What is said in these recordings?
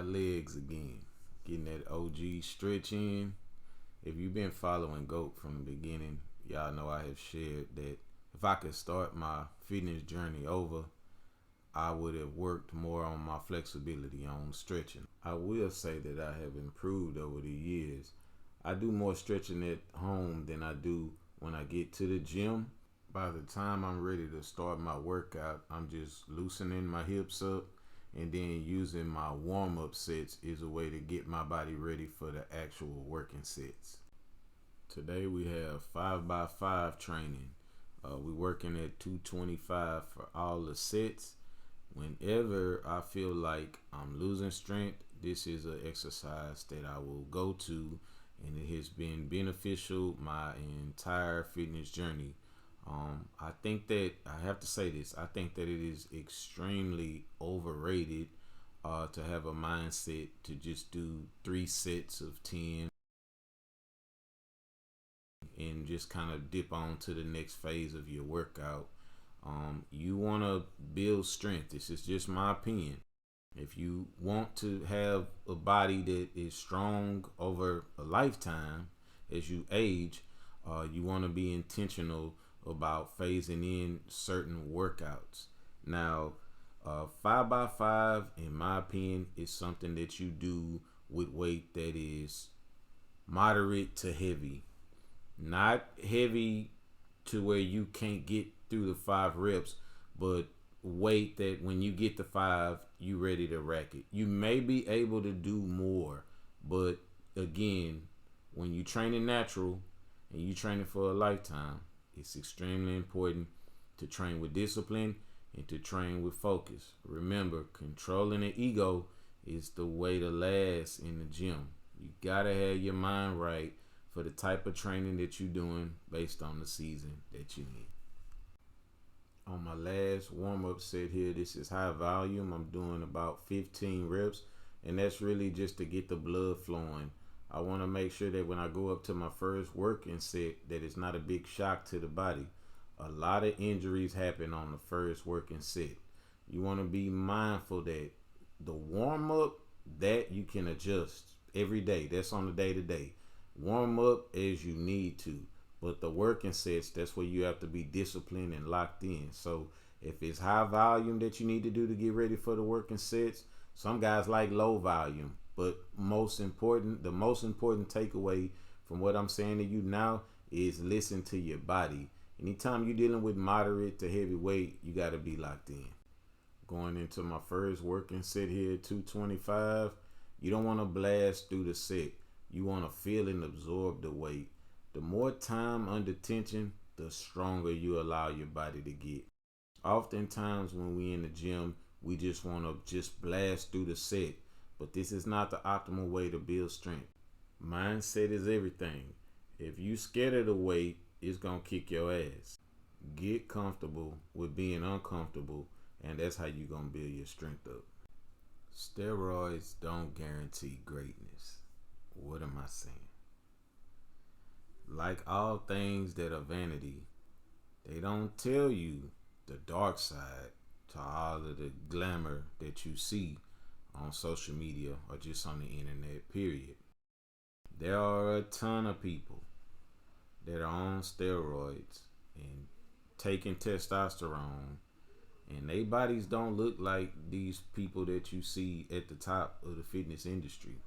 got legs again. Getting that OG stretch in. If you've been following GOAT from the beginning, y'all know I have shared that if I could start my fitness journey over, I would have worked more on my flexibility, on stretching. I will say that I have improved over the years. I do more stretching at home than I do when I get to the gym. By the time I'm ready to start my workout, I'm just loosening my hips up, and then using my warm-up sets is a way to get my body ready for the actual working sets. Today we have 5x5 training. We're working at 225 for all the sets. Whenever I feel like I'm losing strength, this is an exercise that I will go to, and it has been beneficial my entire fitness journey. I think that I have to say this. I think that it is extremely overrated to have a mindset to just do 3 sets of 10 and just kind of dip on to the next phase of your workout. You want to build strength. This is just my opinion. If you want to have a body that is strong over a lifetime as you age, you want to be intentional about phasing in certain workouts. Now, 5x5, in my opinion, is something that you do with weight that is moderate to heavy. Not heavy to where you can't get through the 5 reps, but weight that when you get to 5, you ready to rack it. You may be able to do more, but again, when you training natural and you training for a lifetime, it's extremely important to train with discipline and to train with focus. Remember, controlling the ego is the way to last in the gym. You gotta have your mind right for the type of training that you're doing based on the season that you're in. On my last warm-up set here, this is high volume. I'm doing about 15 reps, and that's really just to get the blood flowing. I want to make sure that when I go up to my first working set, that it's not a big shock to the body. A lot of injuries happen on the first working set. You want to be mindful that the warm-up, that you can adjust every day. That's on the day-to-day. Warm up as you need to. But the working sets, that's where you have to be disciplined and locked in. So if it's high volume that you need to do to get ready for the working sets, some guys like low volume. But the most important takeaway from what I'm saying to you now is listen to your body. Anytime you're dealing with moderate to heavy weight, you got to be locked in. Going into my first working set here, 225, you don't want to blast through the set. You want to feel and absorb the weight. The more time under tension, the stronger you allow your body to get. Oftentimes when we in the gym, we just want to just blast through the set. But this is not the optimal way to build strength. Mindset is everything. If you scared of the weight, it's going to kick your ass. Get comfortable with being uncomfortable, and that's how you're going to build your strength up. Steroids don't guarantee greatness. What am I saying? Like all things that are vanity, they don't tell you the dark side to all of the glamour that you see on social media or just on the internet, period. There are a ton of people that are on steroids and taking testosterone, and their bodies don't look like these people that you see at the top of the fitness industry.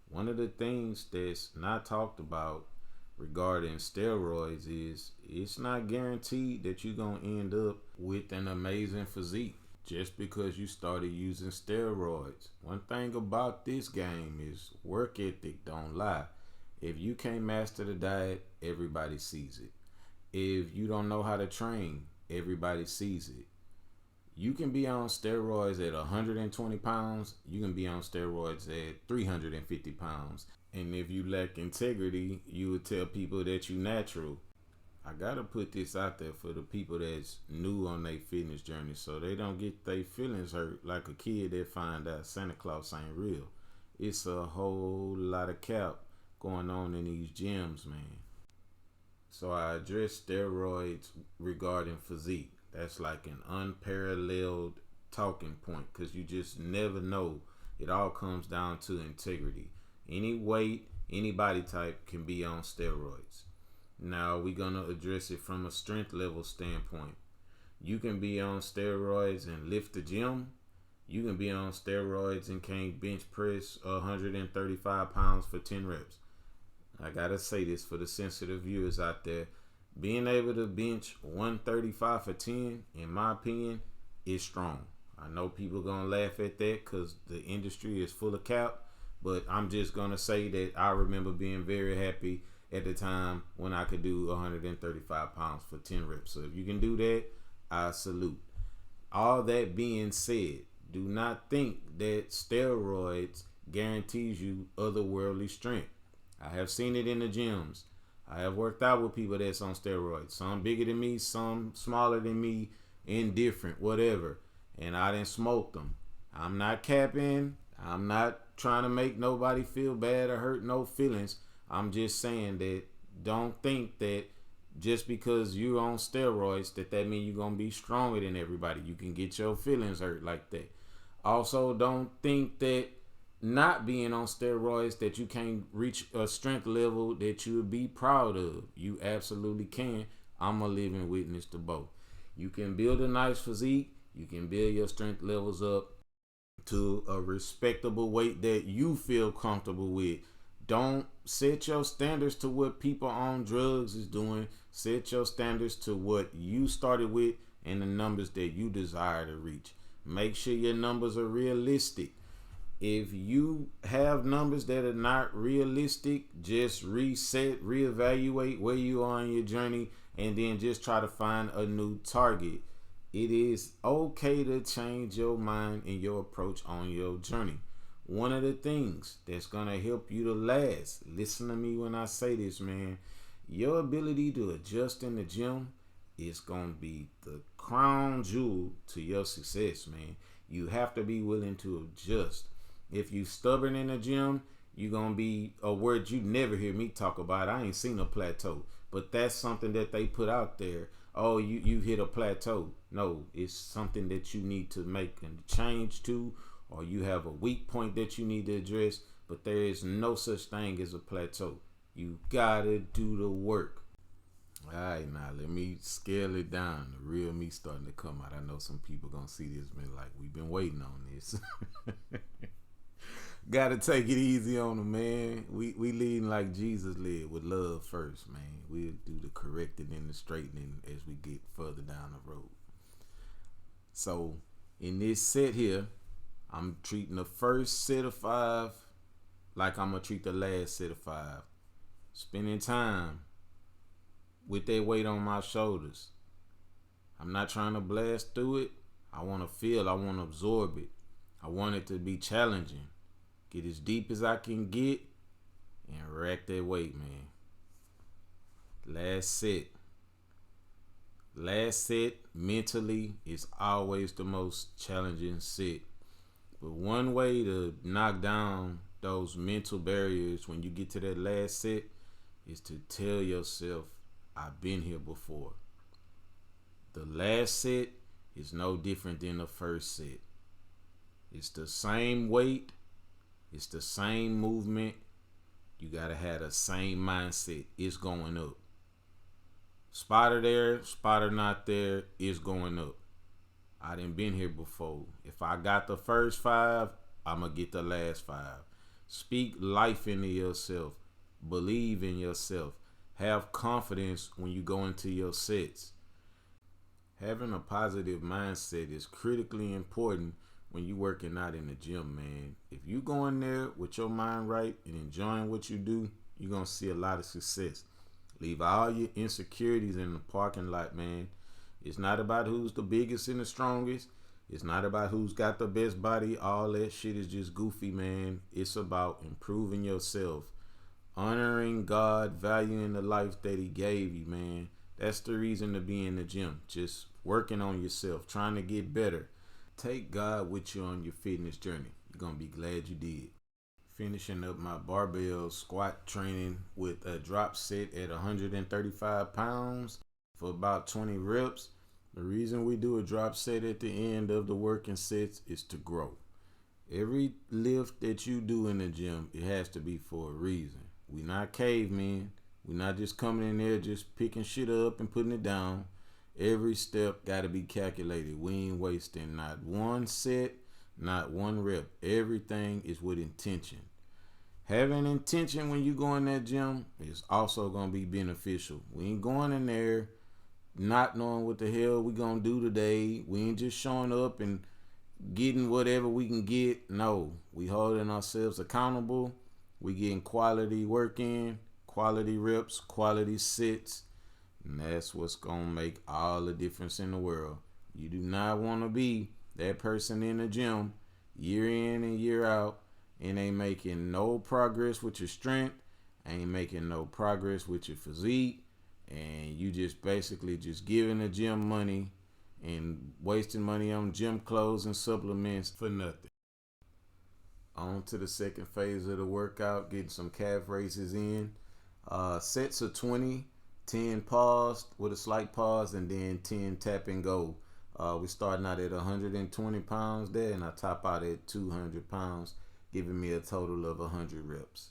One of the things that's not talked about regarding steroids is it's not guaranteed that you're going to end up with an amazing physique just because you started using steroids. One thing about this game is work ethic don't lie. If you can't master the diet, everybody sees it. If you don't know how to train, everybody sees it. You can be on steroids at 120 pounds. You can be on steroids at 350 pounds. And if you lack integrity, you would tell people that you natural. I gotta put this out there for the people that's new on their fitness journey so they don't get their feelings hurt like a kid that find out Santa Claus ain't real. It's a whole lot of cap going on in these gyms, man. So I address steroids regarding physique. That's like an unparalleled talking point because you just never know It all comes down to integrity. Any weight, any body type can be on steroids. Now we're going to address it from a strength level standpoint. You can be on steroids and lift the gym. You can be on steroids and can't bench press 135 pounds for 10 reps. I got to say this for the sensitive viewers out there. Being able to bench 135 for 10, in my opinion, is strong. I know people going to laugh at that because the industry is full of cap, but I'm just going to say that I remember being very happy at the time when I could do 135 pounds for 10 reps. So if you can do that, I salute. All that being said, do not think that steroids guarantees you otherworldly strength. I have seen it in the gyms. I have worked out with people that's on steroids. Some bigger than me, some smaller than me, indifferent, whatever. And I didn't smoke them. I'm not capping. I'm not trying to make nobody feel bad or hurt no feelings. I'm just saying that don't think that just because you're on steroids that means you're going to be stronger than everybody. You can get your feelings hurt like that. Also, don't think that not being on steroids that you can't reach a strength level that you would be proud of. You absolutely can. I'm a living witness to both. You can build a nice physique. You can build your strength levels up to a respectable weight that you feel comfortable with. Don't set your standards to what people on drugs is doing. Set your standards to what you started with and the numbers that you desire to reach. Make sure your numbers are realistic. If you have numbers that are not realistic, just reset, reevaluate where you are on your journey, and then just try to find a new target. It is okay to change your mind and your approach on your journey. One of the things that's going to help you to last, listen to me when I say this, man, your ability to adjust in the gym is going to be the crown jewel to your success, man. You have to be willing to adjust. If you stubborn in the gym, you're going to be a word you never hear me talk about. I ain't seen a plateau, but that's something that they put out there. Oh, you hit a plateau. No, it's something that you need to make a change to, or you have a weak point that you need to address, but there is no such thing as a plateau. You gotta do the work. All right, now let me scale it down. The real me starting to come out. I know some people gonna see this, man, like we've been waiting on this. Gotta take it easy on them, man. We leading like Jesus led, with love first, man. We'll do the correcting and the straightening as we get further down the road. So in this set here, I'm treating the first set of 5 like I'm gonna treat the last set of 5. Spending time with that weight on my shoulders. I'm not trying to blast through it. I want to feel, I want to absorb it. I want it to be challenging. Get as deep as I can get and rack that weight, man. Last set mentally is always the most challenging set. But one way to knock down those mental barriers when you get to that last set is to tell yourself, I've been here before. The last set is no different than the first set. It's the same weight. It's the same movement. You gotta have the same mindset. It's going up. Spotter there, spotter not there, it's going up. I done been here before. If I got the first 5, I'ma get the last 5. Speak life into yourself. Believe in yourself. Have confidence when you go into your sets. Having a positive mindset is critically important when you working out in the gym, man. If you go in there with your mind right and enjoying what you do, you're going to see a lot of success. Leave all your insecurities in the parking lot, man. It's not about who's the biggest and the strongest. It's not about who's got the best body. All that shit is just goofy, man. It's about improving yourself. Honoring God, valuing the life that he gave you, man. That's the reason to be in the gym. Just working on yourself, trying to get better. Take God with you on your fitness journey. You're going to be glad you did. Finishing up my barbell squat training with a drop set at 135 pounds for about 20 reps. The reason we do a drop set at the end of the working sets is to grow. Every lift that you do in the gym, it has to be for a reason. We not cavemen. We not just coming in there just picking shit up and putting it down. Every step got to be calculated. We ain't wasting not one set, not one rep. Everything is with intention. Having intention when you go in that gym is also going to be beneficial. We ain't going in there not knowing what the hell we going to do today. We ain't just showing up and getting whatever we can get. No, we holding ourselves accountable. We getting quality work in, quality reps, quality sets. And that's what's going to make all the difference in the world. You do not want to be that person in the gym year in and year out and ain't making no progress with your strength, ain't making no progress with your physique, and you just basically just giving the gym money and wasting money on gym clothes and supplements for nothing. On to the second phase of the workout, getting some calf raises in. Sets of 20, 10 paused with a slight pause, and then 10 tap and go. We're starting out at 120 pounds there, and I top out at 200 pounds, giving me a total of 100 reps.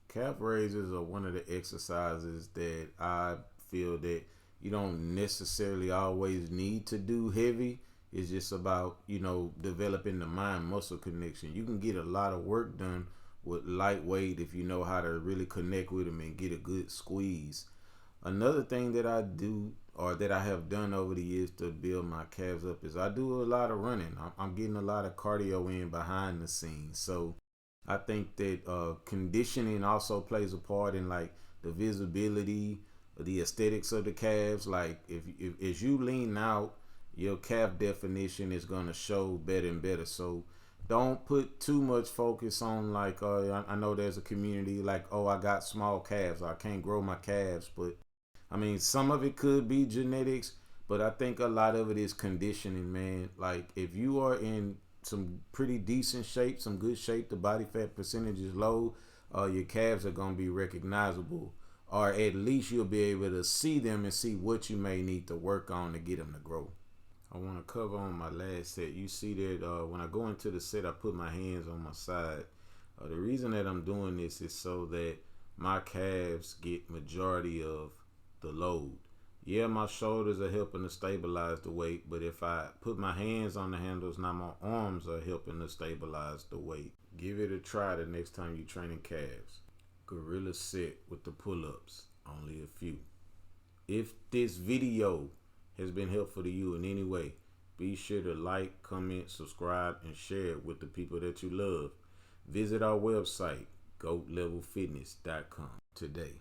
Calf raises are one of the exercises that I feel that you don't necessarily always need to do heavy. It's just about, developing the mind-muscle connection. You can get a lot of work done with lightweight if you know how to really connect with them and get a good squeeze. Another thing that I do, or that I have done over the years to build my calves up, is I do a lot of running. I'm getting a lot of cardio in behind the scenes. So I think that conditioning also plays a part in like the visibility, the aesthetics of the calves. Like if as you lean out, your calf definition is gonna show better and better. So don't put too much focus on like I know there's a community like, oh, I got small calves, I can't grow my calves. But I mean, some of it could be genetics, but I think a lot of it is conditioning, man. Like if you are in some pretty decent shape, some good shape, the body fat percentage is low, your calves are gonna be recognizable, or at least you'll be able to see them and see what you may need to work on to get them to grow. I want to cover on my last set. You see that when I go into the set, I put my hands on my side. The reason that I'm doing this is so that my calves get majority of the load. Yeah, my shoulders are helping to stabilize the weight, but if I put my hands on the handles, now my arms are helping to stabilize the weight. Give it a try the next time you're training calves. Gorilla set with the pull-ups, only a few. If this video has been helpful to you in any way, be sure to like, comment, subscribe, and share it with the people that you love. Visit our website, goatlevelfitness.com today.